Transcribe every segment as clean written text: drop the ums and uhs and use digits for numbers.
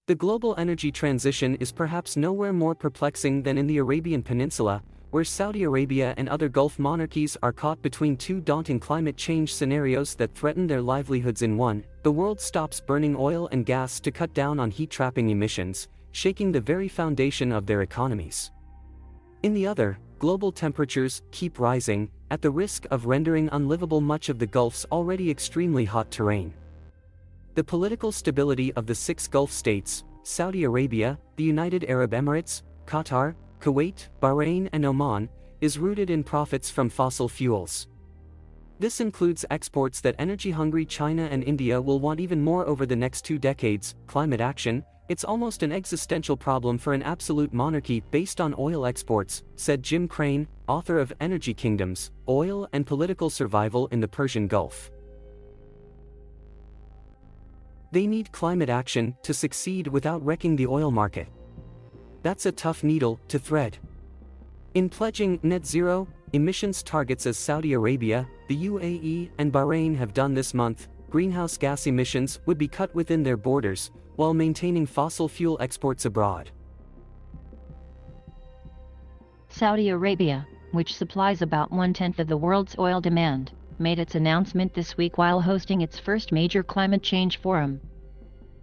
The global energy transition is perhaps nowhere more perplexing than in the Arabian Peninsula, where Saudi Arabia and other Gulf monarchies are caught between two daunting climate change scenarios that threaten their livelihoods. In one, the world stops burning oil and gas to cut down on heat-trapping emissions, shaking the very foundation of their economies. In the other, global temperatures keep rising, at the risk of rendering unlivable much of the Gulf's already extremely hot terrain. The political stability of the six Gulf states, Saudi Arabia, the United Arab Emirates, Qatar, Kuwait, Bahrain and Oman, is rooted in profits from fossil fuels. This includes exports that energy-hungry China and India will want even more over the next 2 decades. Climate action, it's almost an existential problem for an absolute monarchy based on oil exports, said Jim Crane, author of Energy Kingdoms, Oil and Political Survival in the Persian Gulf. They need climate action to succeed without wrecking the oil market. That's a tough needle to thread. In pledging net zero emissions targets as Saudi Arabia, the UAE, and Bahrain have done this month, greenhouse gas emissions would be cut within their borders, while maintaining fossil fuel exports abroad. Saudi Arabia, which supplies about 1/10 of the world's oil demand, made its announcement this week while hosting its first major climate change forum.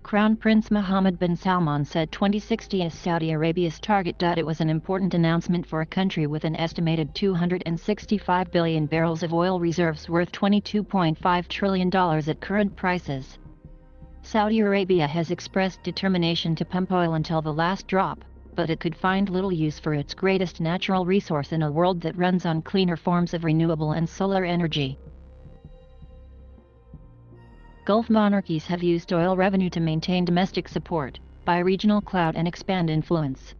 Crown Prince Mohammed bin Salman said 2060 is Saudi Arabia's target. It was an important announcement for a country with an estimated 265 billion barrels of oil reserves worth $22.5 trillion at current prices. Saudi Arabia has expressed determination to pump oil until the last drop, but it could find little use for its greatest natural resource in a world that runs on cleaner forms of renewable and solar energy. Gulf monarchies have used oil revenue to maintain domestic support, buy regional clout and expand influence.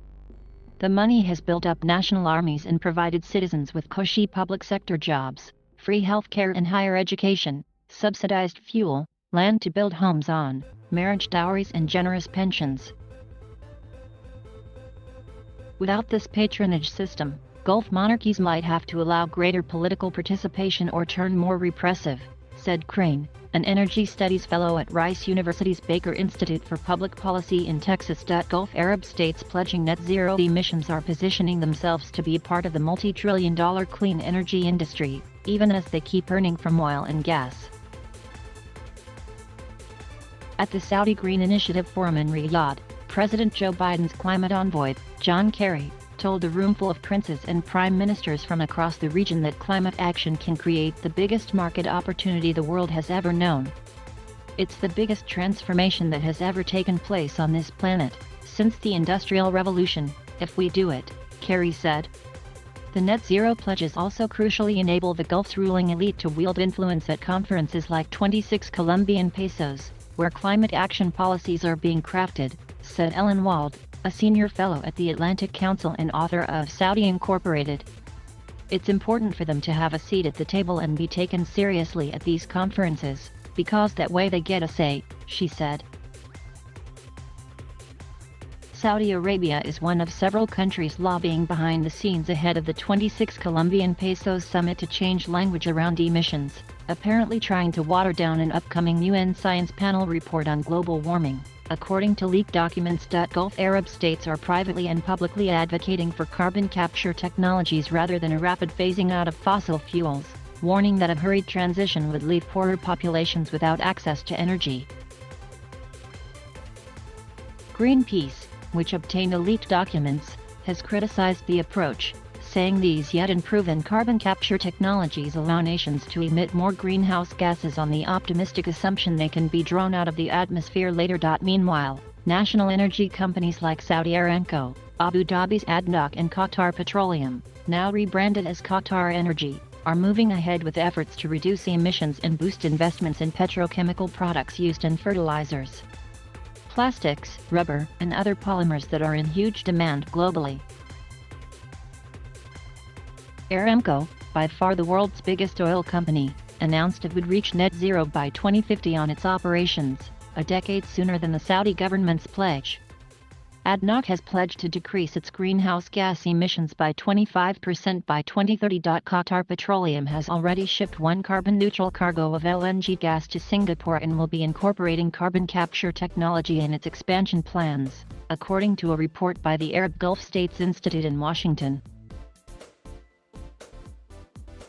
The money has built up national armies and provided citizens with cushy public sector jobs, free health care and higher education, subsidized fuel, land to build homes on, marriage dowries and generous pensions. Without this patronage system, Gulf monarchies might have to allow greater political participation or turn more repressive, said Crane, an energy studies fellow at Rice University's Baker Institute for Public Policy in Texas. Gulf Arab states pledging net zero emissions are positioning themselves to be part of the multi-trillion-dollar clean energy industry, even as they keep earning from oil and gas. At the Saudi Green Initiative Forum in Riyadh, President Joe Biden's climate envoy, John Kerry, told a roomful of princes and prime ministers from across the region that climate action can create the biggest market opportunity the world has ever known. It's the biggest transformation that has ever taken place on this planet since the Industrial Revolution, if we do it, Kerry said. The net zero pledges also crucially enable the Gulf's ruling elite to wield influence at conferences like 26 Colombian pesos, where climate action policies are being crafted, said Ellen Wald, a senior fellow at the Atlantic Council and author of Saudi Incorporated. It's important for them to have a seat at the table and be taken seriously at these conferences, because that way they get a say, she said. Saudi Arabia is one of several countries lobbying behind the scenes ahead of the 26 Colombian pesos summit to change language around emissions, apparently trying to water down an upcoming UN Science Panel report on global warming. According to leaked documents, Gulf Arab states are privately and publicly advocating for carbon capture technologies rather than a rapid phasing out of fossil fuels, warning that a hurried transition would leave poorer populations without access to energy. Greenpeace, which obtained the leaked documents, has criticized the approach, saying these yet unproven carbon capture technologies allow nations to emit more greenhouse gases on the optimistic assumption they can be drawn out of the atmosphere later. Meanwhile, national energy companies like Saudi Aramco, Abu Dhabi's ADNOC and Qatar Petroleum, now rebranded as Qatar Energy, are moving ahead with efforts to reduce emissions and boost investments in petrochemical products used in fertilizers, plastics, rubber, and other polymers that are in huge demand globally. Aramco, by far the world's biggest oil company, announced it would reach net zero by 2050 on its operations, a decade sooner than the Saudi government's pledge. ADNOC has pledged to decrease its greenhouse gas emissions by 25% by 2030. Qatar Petroleum has already shipped one carbon-neutral cargo of LNG gas to Singapore and will be incorporating carbon capture technology in its expansion plans, according to a report by the Arab Gulf States Institute in Washington.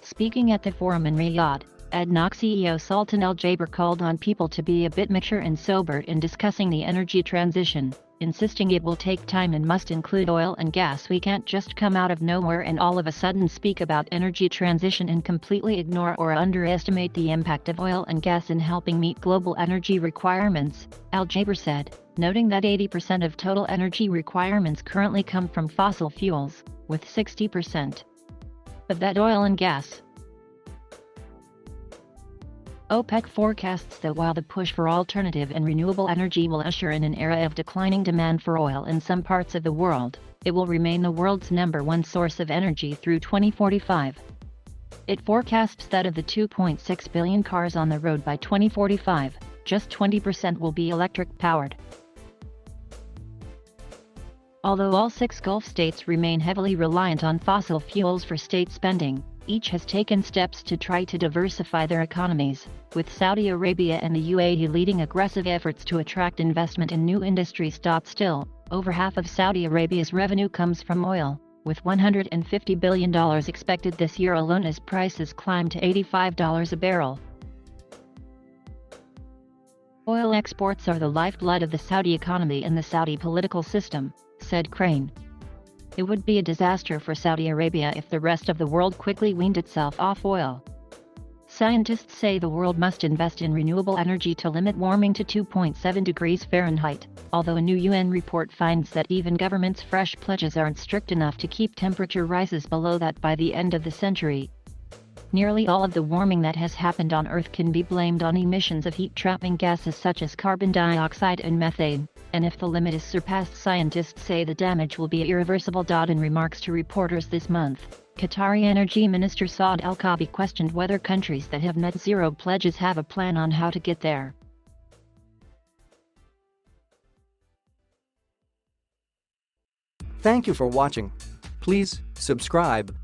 Speaking at the forum in Riyadh, ADNOC CEO Sultan Al Jaber called on people to be a bit mature and sober in discussing the energy transition, insisting it will take time and must include oil and gas. We can't just come out of nowhere and all of a sudden speak about energy transition and completely ignore or underestimate the impact of oil and gas in helping meet global energy requirements, Al Jaber said, noting that 80% of total energy requirements currently come from fossil fuels, with 60% of that oil and gas. OPEC forecasts that while the push for alternative and renewable energy will usher in an era of declining demand for oil in some parts of the world, it will remain the world's #1 source of energy through 2045. It forecasts that of the 2.6 billion cars on the road by 2045, just 20% will be electric-powered. Although all 6 Gulf states remain heavily reliant on fossil fuels for state spending, each has taken steps to try to diversify their economies, with Saudi Arabia and the UAE leading aggressive efforts to attract investment in new industries. Still, over half of Saudi Arabia's revenue comes from oil, with $150 billion expected this year alone as prices climb to $85 a barrel. Oil exports are the lifeblood of the Saudi economy and the Saudi political system, said Crane. It would be a disaster for Saudi Arabia if the rest of the world quickly weaned itself off oil. Scientists say the world must invest in renewable energy to limit warming to 2.7 degrees Fahrenheit, although a new UN report finds that even governments' fresh pledges aren't strict enough to keep temperature rises below that by the end of the century. Nearly all of the warming that has happened on Earth can be blamed on emissions of heat-trapping gases such as carbon dioxide and methane, and if the limit is surpassed, scientists say the damage will be irreversible. In remarks to reporters this month, Qatari Energy Minister Saad Al-Kaabi questioned whether countries that have net zero pledges have a plan on how to get there. Thank you for watching. Please subscribe.